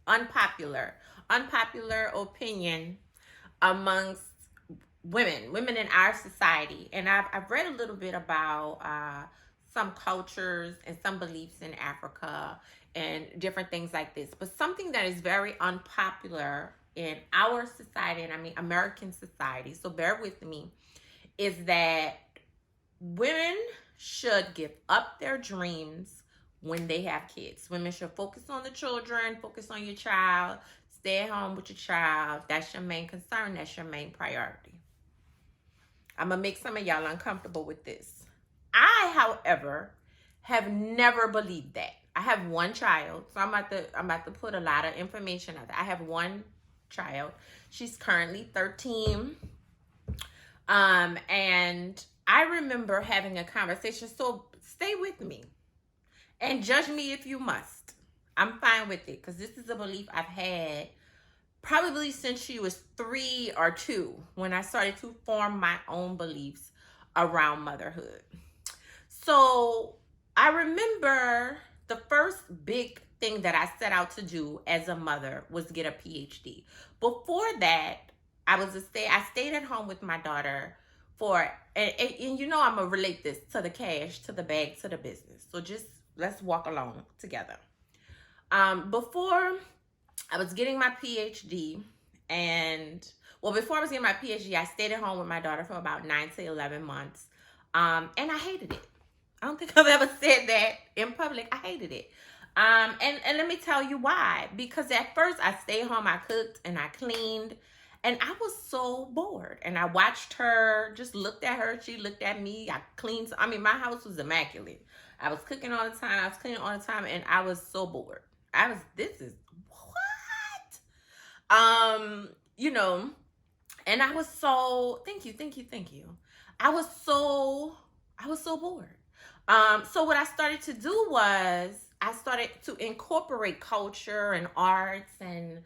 unpopular opinion amongst women in our society. And I've read a little bit about some cultures and some beliefs in Africa and different things like this. But something that is very unpopular in our society, and I mean American society, so bear with me, is that women should give up their dreams when they have kids. Women should focus on the children, focus on your child, stay at home with your child. That's your main concern, that's your main priority. I'm gonna make some of y'all uncomfortable with this. I, however, have never believed that. I have one child, so I'm about to put a lot of information out there. I have one child. She's currently 13. And I remember having a conversation. So stay with me and judge me if you must. I'm fine with it because this is a belief I've had probably since she was 3 or 2 when I started to form my own beliefs around motherhood. So I remember the first big thing that I set out to do as a mother was get a PhD. Before that, I stayed at home with my daughter for, and you know I'm gonna relate this to the cash, to the bag, to the business. So just let's walk along together. Before I was getting my PhD, and well, before I was getting my PhD, I stayed at home with my daughter for about 9 to 11 months, and I hated it. I don't think I've ever said that in public. I hated it. And let me tell you why. Because at first I stayed home, I cooked and I cleaned, and I was so bored. And I watched her, just looked at her, she looked at me. I cleaned. I mean, my house was immaculate. I was cooking all the time, I was cleaning all the time, and I was so bored. This is what? You know, and I was so, thank you. I was so bored. So what I started to do was I started to incorporate culture and arts and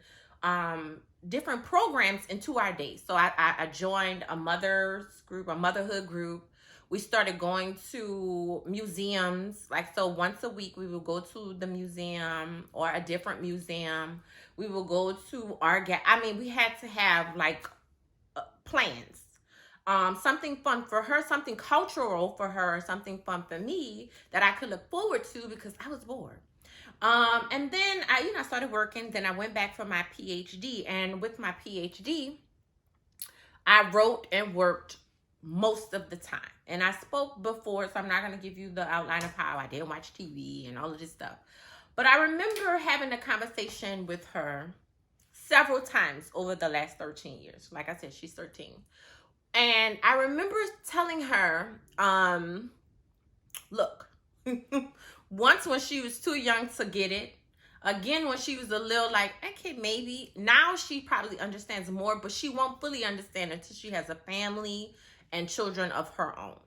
different programs into our days. So I joined a motherhood group. We started going to museums. Like, so once a week we would go to the museum or a different museum. We would go to we had to have like plans. Something fun for her, something cultural for her, something fun for me that I could look forward to because I was bored. And then I started working. Then I went back for my PhD, and with my PhD, I wrote and worked most of the time. And I spoke before, so I'm not going to give you the outline of how I didn't watch TV and all of this stuff. But I remember having a conversation with her several times over the last 13 years. Like I said, she's 13. And I remember telling her, look, once when she was too young to get it, again when she was a little like, okay, maybe. Now she probably understands more, but she won't fully understand until she has a family and children of her own.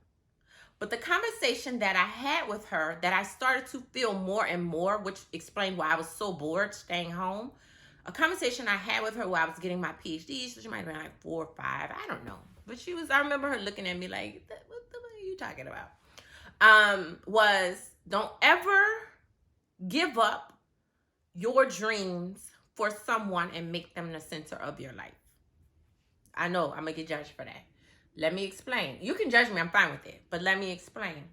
But the conversation that I had with her, that I started to feel more and more, which explained why I was so bored staying home, a conversation I had with her while I was getting my PhD, so she might have been like 4 or 5, I don't know. But I remember her looking at me like, what the are you talking about? Was don't ever give up your dreams for someone and make them the center of your life. I know I'm going to get judged for that. Let me explain. You can judge me, I'm fine with it. But let me explain.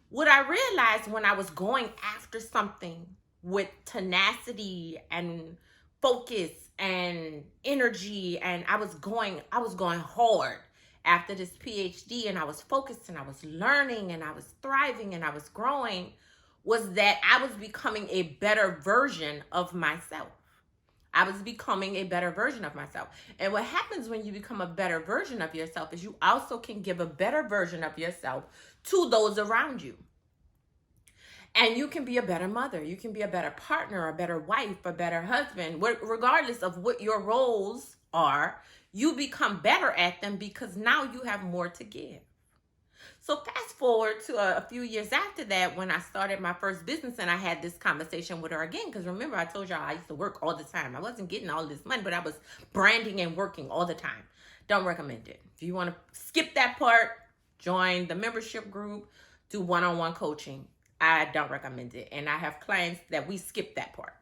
What I realized when I was going after something with tenacity and focus and energy, and I was going hard after this PhD, and I was focused and I was learning and I was thriving and I was growing, was that I was becoming a better version of myself. I was becoming a better version of myself. And what happens when you become a better version of yourself is you also can give a better version of yourself to those around you. And you can be a better mother. You can be a better partner, a better wife, a better husband. Regardless of what your roles are, you become better at them because now you have more to give. So fast forward to a few years after that, when I started my first business, and I had this conversation with her again, because remember I told y'all I used to work all the time. I wasn't getting all this money, but I was branding and working all the time. Don't recommend it. If you want to skip that part, join the membership group, do one-on-one coaching. I don't recommend it. And I have clients that we skip that part.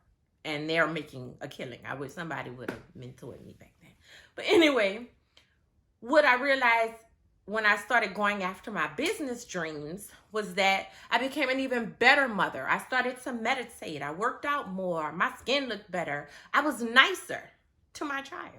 and they're making a killing. I wish somebody would have mentored me back then. But anyway, what I realized when I started going after my business dreams was that I became an even better mother. I started to meditate. I worked out more. My skin looked better. I was nicer to my child.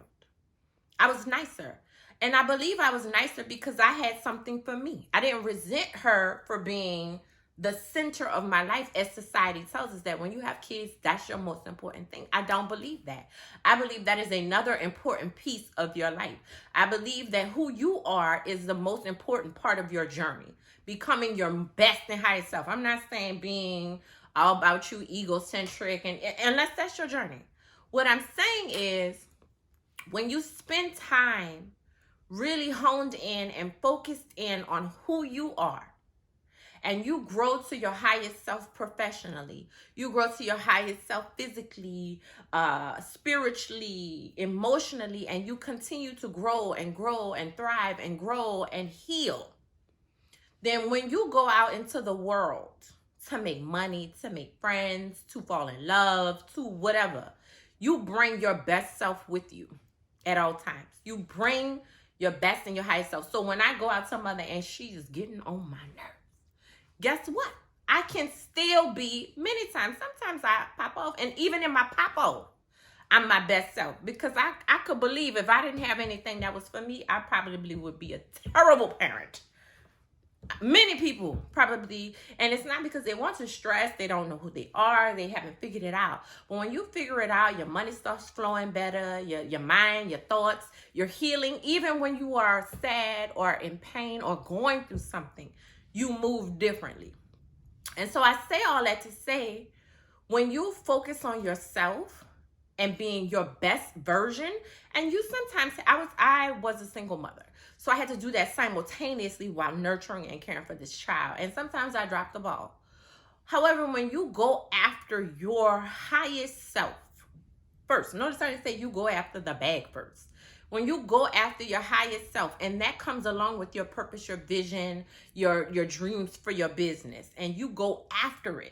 I was nicer. And I believe I was nicer because I had something for me. I didn't resent her for being the center of my life, as society tells us that when you have kids, that's your most important thing. I don't believe that. I believe that is another important piece of your life. I believe that who you are is the most important part of your journey, becoming your best and highest self. I'm not saying being all about you, egocentric, and unless that's your journey. What I'm saying is when you spend time really honed in and focused in on who you are, and you grow to your highest self professionally, you grow to your highest self physically, spiritually, emotionally, and you continue to grow and grow and thrive and grow and heal, then when you go out into the world to make money, to make friends, to fall in love, to whatever, you bring your best self with you at all times. You bring your best and your highest self. So when I go out to mother and she's getting on my nerves, guess what? I can still be many times. Sometimes I pop off, and even in my pop off, I'm my best self, because I could believe if I didn't have anything that was for me, I probably would be a terrible parent. Many people probably, and it's not because they want to stress, they don't know who they are, they haven't figured it out. But when you figure it out, your money starts flowing better, your mind, your thoughts, your healing. Even when you are sad or in pain or going through something, you move differently. And so I say all that to say, when you focus on yourself and being your best version, and you sometimes, I was a single mother, so I had to do that simultaneously while nurturing and caring for this child. And sometimes I dropped the ball. However, when you go after your highest self first, notice I say you go after the bag first. When you go after your highest self, and that comes along with your purpose, your vision, your dreams for your business, and you go after it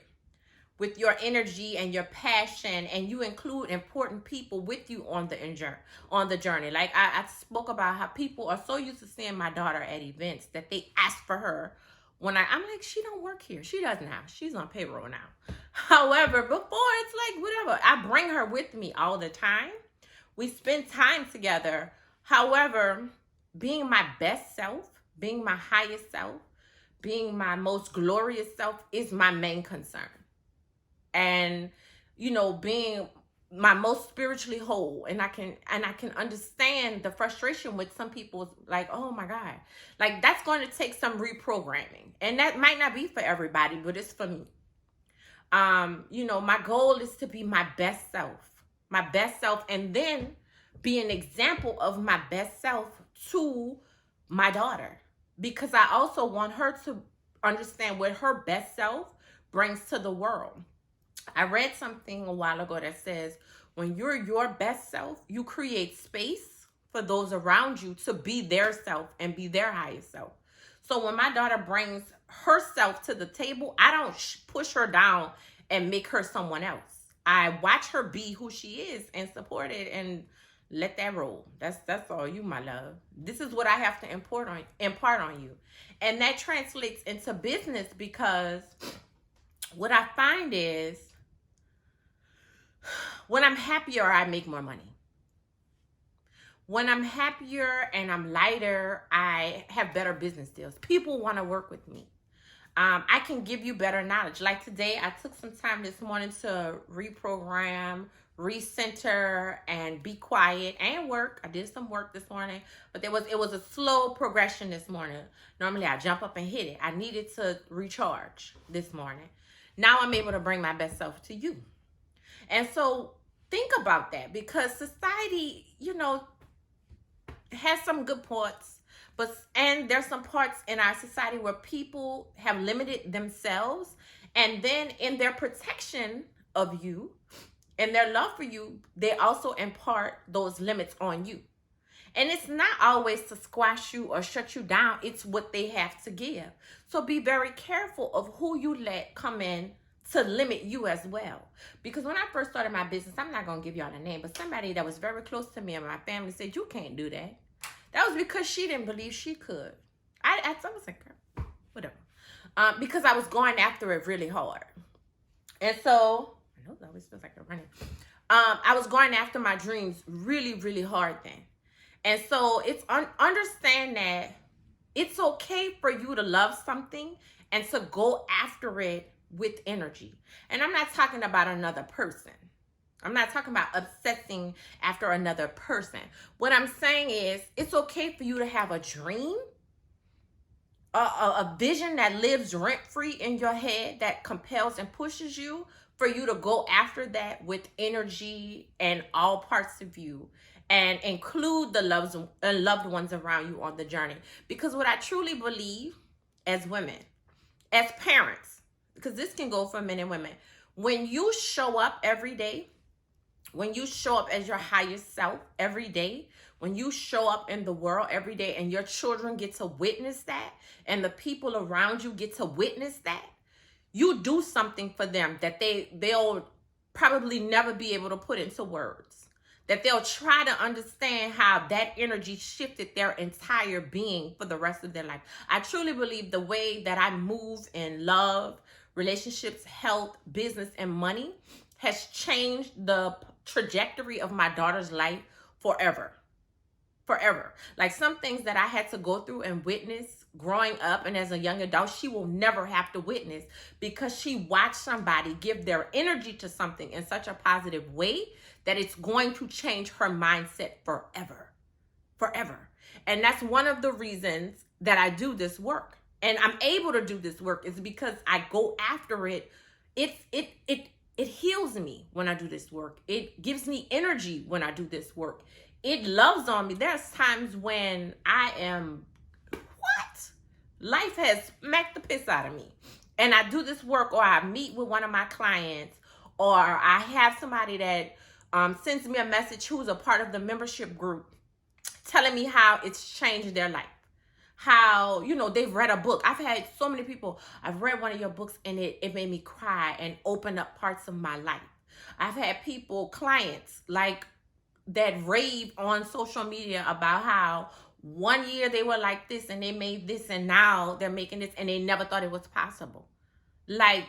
with your energy and your passion, and you include important people with you on the journey. Like I spoke about how people are so used to seeing my daughter at events that they ask for her when I'm like, she don't work here. She doesn't have. She's on payroll now. However, before it's like whatever. I bring her with me all the time. We spend time together. However, being my best self, being my highest self, being my most glorious self is my main concern. And, being my most spiritually whole. And I can understand the frustration with some people, like, oh my God, like that's going to take some reprogramming. And that might not be for everybody, but it's for me. My goal is to be my best self, and then be an example of my best self to my daughter, because I also want her to understand what her best self brings to the world. I read something a while ago that says when you're your best self, you create space for those around you to be their self and be their highest self. So when my daughter brings herself to the table, I don't push her down and make her someone else. I watch her be who she is and support it and let that roll. That's all you, my love. This is what I have to impart on you. And that translates into business, because what I find is when I'm happier, I make more money. When I'm happier and I'm lighter, I have better business deals. People want to work with me. I can give you better knowledge. Like today, I took some time this morning to reprogram, recenter, and be quiet and work. I did some work this morning, but it was a slow progression this morning. Normally, I jump up and hit it. I needed to recharge this morning. Now I'm able to bring my best self to you. And so think about that, because society, has some good parts, and there's some parts in our society where people have limited themselves, and then in their protection of you and their love for you, they also impart those limits on you. And it's not always to squash you or shut you down. It's what they have to give. So be very careful of who you let come in to limit you as well. Because when I first started my business, I'm not going to give y'all the name, but somebody that was very close to me and my family said, you can't do that. That was because she didn't believe she could. I was like, whatever. Because I was going after it really hard. And so, I know it always feels like I'm running. I was going after my dreams really, really hard then. And so it's understand that it's okay for you to love something and to go after it with energy. And I'm not talking about another person. I'm not talking about obsessing after another person. What I'm saying is it's okay for you to have a dream, a vision that lives rent-free in your head that compels and pushes you, for you to go after that with energy and all parts of you, and include the loved ones around you on the journey. Because what I truly believe as women, as parents, because this can go for men and women, when you show up every day, when you show up as your highest self every day, when you show up in the world every day and your children get to witness that and the people around you get to witness that, you do something for them that they'll probably never be able to put into words. That they'll try to understand how that energy shifted their entire being for the rest of their life. I truly believe the way that I move in love, relationships, health, business, and money has changed the trajectory of my daughter's life forever. Forever. Like some things that I had to go through and witness growing up and as a young adult, she will never have to witness, because she watched somebody give their energy to something in such a positive way that it's going to change her mindset forever. Forever. And that's one of the reasons that I do this work. And I'm able to do this work is because I go after it. It heals me when I do this work. It gives me energy when I do this work. It loves on me. There's times when I am, what? Life has smacked the piss out of me. And I do this work, or I meet with one of my clients, or I have somebody that sends me a message who's a part of the membership group telling me how it's changed their life. How, they've read a book. I've had so many people, I've read one of your books and it made me cry and open up parts of my life. I've had people, clients, like, that rave on social media about how one year they were like this and they made this and now they're making this and they never thought it was possible. Like,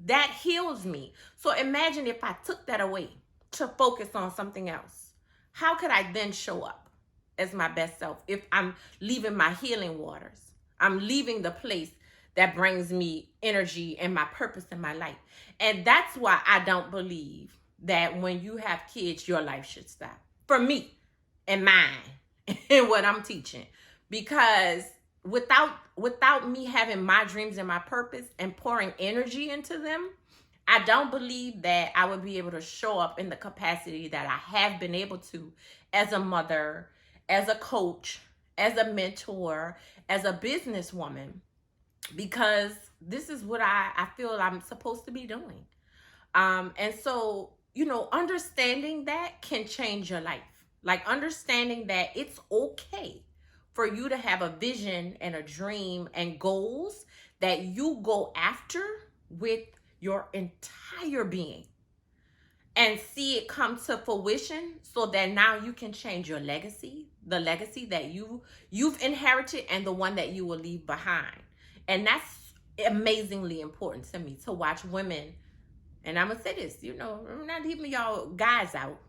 that heals me. So imagine if I took that away to focus on something else. How could I then show up as my best self if I'm leaving my healing waters? I'm leaving the place that brings me energy and my purpose in my life. And that's why I don't believe that when you have kids, your life should stop. For me and mine and what I'm teaching. Because without me having my dreams and my purpose and pouring energy into them, I don't believe that I would be able to show up in the capacity that I have been able to as a mother, as a coach, as a mentor, as a businesswoman. Because this is what I feel I'm supposed to be doing. And so, understanding that can change your life. Like, understanding that it's okay for you to have a vision and a dream and goals that you go after with your entire being and see it come to fruition, so that now you can change your legacy, the legacy that you've inherited and the one that you will leave behind. And that's amazingly important to me, to watch women. And I'm going to say this, I'm not leaving y'all guys out,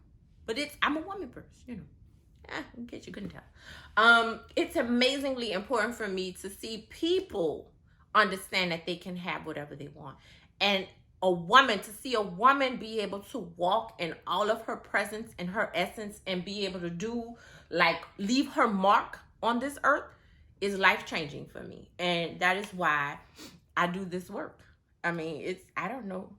but I'm a woman first, in case you couldn't tell. It's amazingly important for me to see people understand that they can have whatever they want. And to see a woman be able to walk in all of her presence and her essence and be able to leave her mark on this earth is life-changing for me. And that is why I do this work. I mean, I don't know